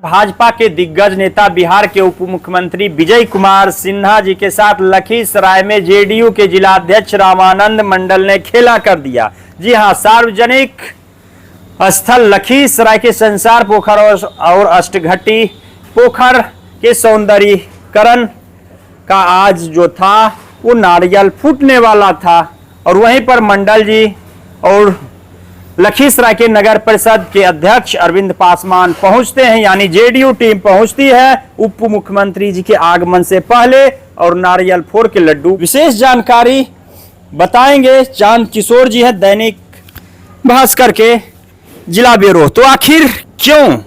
भाजपा के दिग्गज नेता बिहार के उप मुख्यमंत्री विजय कुमार सिन्हा जी के साथ लखीसराय में जेडीयू के जिलाध्यक्ष रामानंद मंडल ने खेला कर दिया। जी हां, सार्वजनिक स्थल लखीसराय के संसार पोखर और अष्टघट्टी पोखर के सौंदर्यीकरण का आज जो था वो नारियल फूटने वाला था और वहीं पर मंडल जी और लखीसराय के नगर परिषद के अध्यक्ष अरविंद पासवान पहुंचते हैं, यानी जेडीयू टीम पहुंचती है उप मुख्यमंत्री जी के आगमन से पहले और नारियल फोड़ के लड्डू। विशेष जानकारी बताएंगे चांद किशोर जी हैं, दैनिक भास्कर के जिला ब्यूरो। तो आखिर क्यों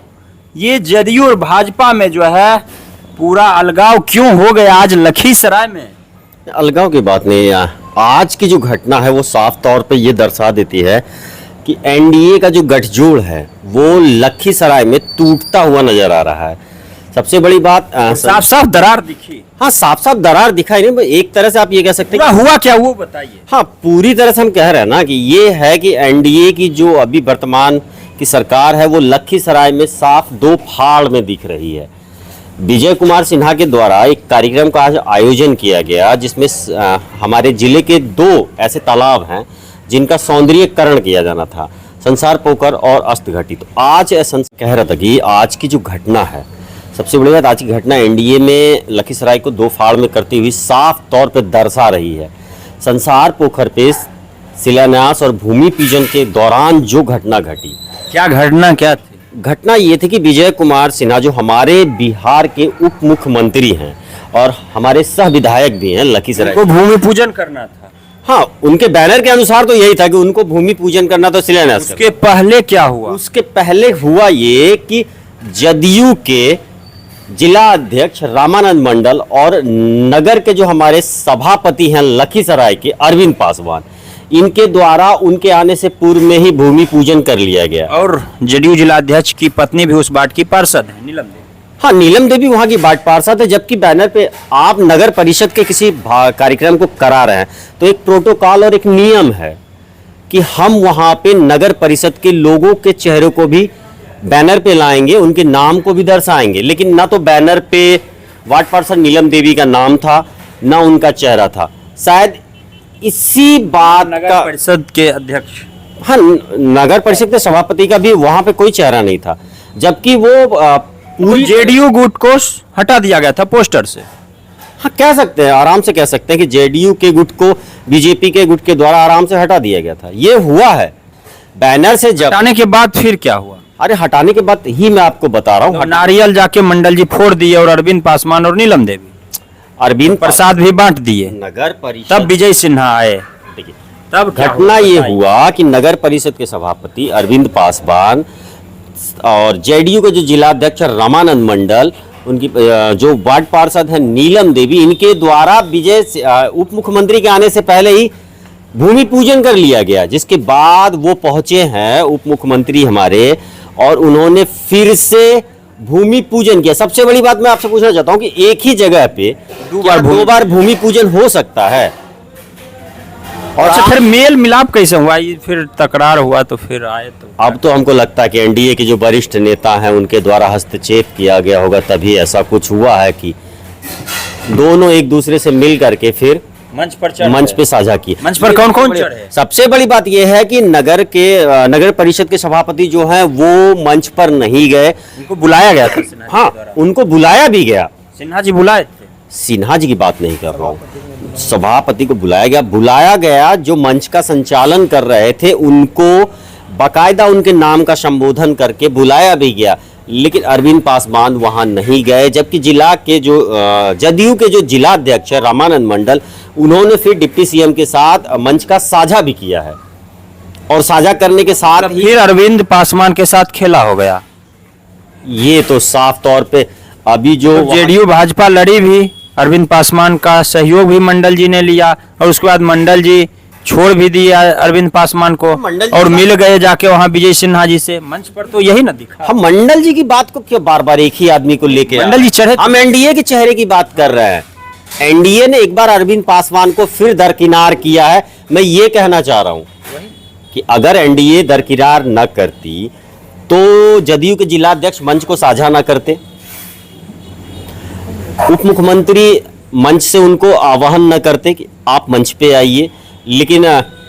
ये जेडीयू और भाजपा में जो है पूरा अलगाव क्यों हो गया आज लखीसराय में? अलगाव की बात नहीं है। आज की जो घटना है वो साफ तौर पे ये दर्शा देती है कि एनडीए का जो गठजोड़ है वो लखीसराय में टूटता हुआ नजर आ रहा है। सबसे बड़ी बात साफ साफ दरार दिखी। हाँ, साफ साफ दरार दिखाई नहीं, एक तरह से आप ये कह सकते हैं हुआ क्या वो बताइए। हाँ, पूरी तरह से हम कह रहे हैं ना कि ये है कि एनडीए की जो अभी वर्तमान की सरकार है वो लखीसराय में साफ दो फाड़ में दिख रही है। विजय कुमार सिन्हा के द्वारा एक कार्यक्रम का आज आयोजन किया गया जिसमें हमारे जिले के दो ऐसे तालाब हैं जिनका सौंदर्यीकरण किया जाना था, संसार पोखर और अष्टघट्टी। तो आज कह रहा था कि आज की जो घटना है, सबसे बड़ी बात आज की घटना एनडीए में लखीसराय को दो फाड़ में करती हुई साफ तौर पे दर्शा रही है। संसार पोखर पे शिलान्यास और भूमि पूजन के दौरान जो घटना घटी, क्या घटना क्या थी? घटना ये थी कि विजय कुमार सिन्हा जो हमारे बिहार के उप मुख्यमंत्री हैं और हमारे सह विधायक भी हैं लखीसराय, को भूमि पूजन करना था। हाँ, उनके बैनर के अनुसार तो यही था कि उनको भूमि पूजन करना तो शिलान्यास। उसके पहले क्या हुआ? उसके पहले हुआ ये कि जदयू के जिला अध्यक्ष रामानंद मंडल और नगर के जो हमारे सभापति हैं लखीसराय के अरविंद पासवान, इनके द्वारा उनके आने से पूर्व में ही भूमि पूजन कर लिया गया। और जेडीयू जिलाध्यक्ष की पत्नी भी उस वार्ड की पार्षद है, नीलम देवी। हाँ, नीलम देवी वहाँ की वार्ड पार्षद है, जबकि बैनर पे आप नगर परिषद के किसी कार्यक्रम को करा रहे हैं तो एक प्रोटोकॉल और एक नियम है कि हम वहाँ पे नगर परिषद के लोगों के चेहरे को भी बैनर पे लाएंगे, उनके नाम को भी दर्शाएंगे। लेकिन ना तो बैनर पे वार्ड पार्षद नीलम देवी का नाम था, ना उनका चेहरा था। शायद इसी बात नगर परिषद के अध्यक्ष, हाँ, नगर परिषद के सभापति का भी वहां पे कोई चेहरा नहीं था, जबकि वो पूरी जेडीयू गुट को हटा दिया गया था पोस्टर से। हाँ, कह सकते हैं, आराम से कह सकते हैं कि जेडीयू के गुट को बीजेपी के गुट के द्वारा आराम से हटा दिया गया था। ये हुआ है बैनर से। जब हटाने के बाद फिर क्या हुआ? अरे हटाने के बाद ही मैं आपको बता रहा हूँ। तो नारियल जाके मंडल जी फोड़ दिए और अरविंद पासवान और नीलम देवी अरविंद प्रसाद भी बांट दिए। नगर परिषद तब विजय सिन्हा आए। तब घटना ये हुआ कि नगर परिषद के सभापति अरविंद पासवान और जेडीयू के जो जिलाध्यक्ष रामानंद मंडल, उनकी जो वार्ड पार्षद है नीलम देवी, इनके द्वारा विजय उप मुख्यमंत्री के आने से पहले ही भूमि पूजन कर लिया गया। जिसके बाद वो पहुंचे हैं उप मुख्यमंत्री हमारे और उन्होंने फिर से भूमि पूजन किया। सबसे बड़ी बात मैं आपसे पूछना चाहता हूं कि एक ही जगह पे दो बार भूमि पूजन हो सकता है? और अच्छा, फिर मेल मिलाप कैसे हुआ? फिर तकरार हुआ तो फिर आए तो अब तो हमको लगता है कि एनडीए के जो वरिष्ठ नेता हैं उनके द्वारा हस्तक्षेप किया गया होगा, तभी ऐसा कुछ हुआ है कि दोनों एक दूसरे से मिल करके फिर मंच पे साझा किए। मंच पर कौन कौन चढ़े? सबसे बड़ी बात यह है कि नगर परिषद के सभापति जो हैं वो मंच पर नहीं गए, उनको बुलाया गया था। हाँ, उनको बुलाया भी गया। सिन्हा जी बुलाए थे? सिन्हा जी की बात नहीं कर रहा हूँ, सभापति को बुलाया गया। जो मंच का संचालन कर रहे थे उनको बाकायदा उनके नाम का संबोधन करके बुलाया भी गया, लेकिन अरविंद पासवान वहां नहीं गए। जबकि जिला के जो जदयू के जो जिलाध्यक्ष है रामानंद मंडल, उन्होंने फिर डिप्टी सीएम के साथ मंच का साझा भी किया है और साझा करने के साथ ही फिर अरविंद पासवान के साथ खेला हो गया। ये तो साफ तौर पे अभी जो जेडीयू भाजपा लड़ी भी, अरविंद पासवान का सहयोग भी मंडल जी ने लिया और उसके बाद मंडल जी छोड़ भी दिया अरविंद पासवान को और मिल गए जाके वहां विजय सिन्हा जी से। मंच पर तो यही ना दिखा। हम मंडल जी की बात को क्यों बार बार एक ही आदमी को लेके मंडल जी चढ़े? हम एनडीए के चेहरे की बात कर रहे हैं। एनडीए ने एक बार अरविंद पासवान को फिर दरकिनार किया है। मैं ये कहना चाह रहा हूं कि अगर एनडीए दरकिनार न करती तो जदयू के जिलाध्यक्ष मंच को साझा ना करते, उप मुख्यमंत्री मंच से उनको आह्वान न करते कि आप मंच पे आइए, लेकिन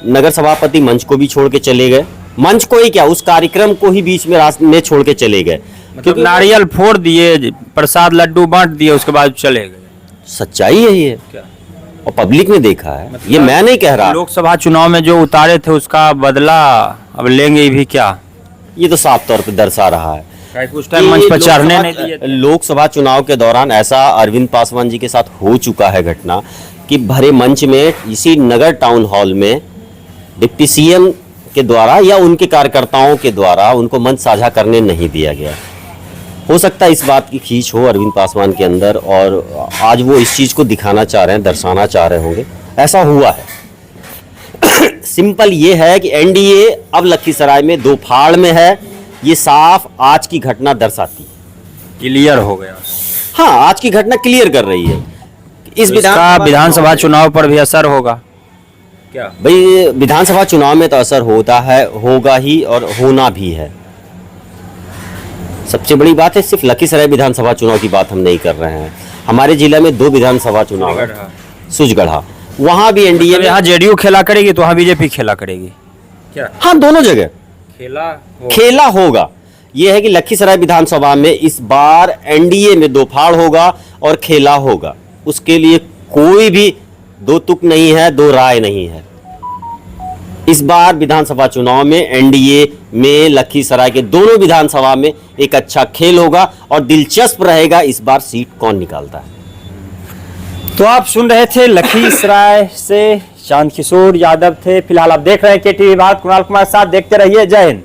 नगर सभापति मंच को भी छोड़ के चले गए। मंच को ही क्या, उस कार्यक्रम को ही बीच में रास्ते में छोड़ के चले गए। मतलब नारियल फोड़ दिए, प्रसाद लड्डू बांट दिए, उसके बाद चले गए। सच्चाई है ये, क्या? और पब्लिक ने देखा है, ये मैं नहीं कह रहा। लोकसभा चुनाव में जो उतारे थे उसका बदला अब लेंगे भी क्या? ये तो साफ तौर पे दर्शा रहा है उस टाइम मंच पर चढ़ने नहीं दिए थे। लोकसभा चुनाव के दौरान ऐसा अरविंद पासवान जी के साथ हो चुका है घटना कि भरे मंच में इसी नगर टाउन हॉल में डिप्टी सीएम के द्वारा या उनके कार्यकर्ताओं के द्वारा उनको मंच साझा करने नहीं दिया गया। हो सकता है इस बात की खींच हो अरविंद पासवान के अंदर, और आज वो इस चीज़ को दिखाना चाह रहे हैं, दर्शाना चाह रहे होंगे, ऐसा हुआ है। सिंपल ये है कि एनडीए अब लखीसराय में दो फाड़ में है, ये साफ आज की घटना दर्शाती है। क्लियर हो गया। हाँ, आज की घटना क्लियर कर रही है। इस विधानसभा चुनाव पर भी असर होगा क्या? भाई विधानसभा चुनाव में तो असर होता है, होगा ही और होना भी है। सबसे बड़ी बात है, सिर्फ लखीसराय विधानसभा चुनाव की बात हम नहीं कर रहे हैं। हमारे जिले में 2 विधानसभा चुनाव है, सुजगढ़ा, वहां भी एनडीए में, यहाँ जेडीयू खेला करेगी तो वहाँ बीजेपी खेला करेगी क्या? हाँ, दोनों जगह खेला होगा। यह है कि लखीसराय विधानसभा में इस बार एनडीए में 2 फाड़ होगा और खेला होगा। उसके लिए कोई भी 2 तुक नहीं है, 2 राय नहीं है। इस बार विधानसभा चुनाव में एनडीए में लखीसराय के दोनों विधानसभा में एक अच्छा खेल होगा और दिलचस्प रहेगा इस बार सीट कौन निकालता है। तो आप सुन रहे थे लखीसराय से चांद किशोर यादव थे। फिलहाल आप देख रहे हैं केटीवी भारत, कुणाल कुमार साथ, देखते रहिए। जय हिंद।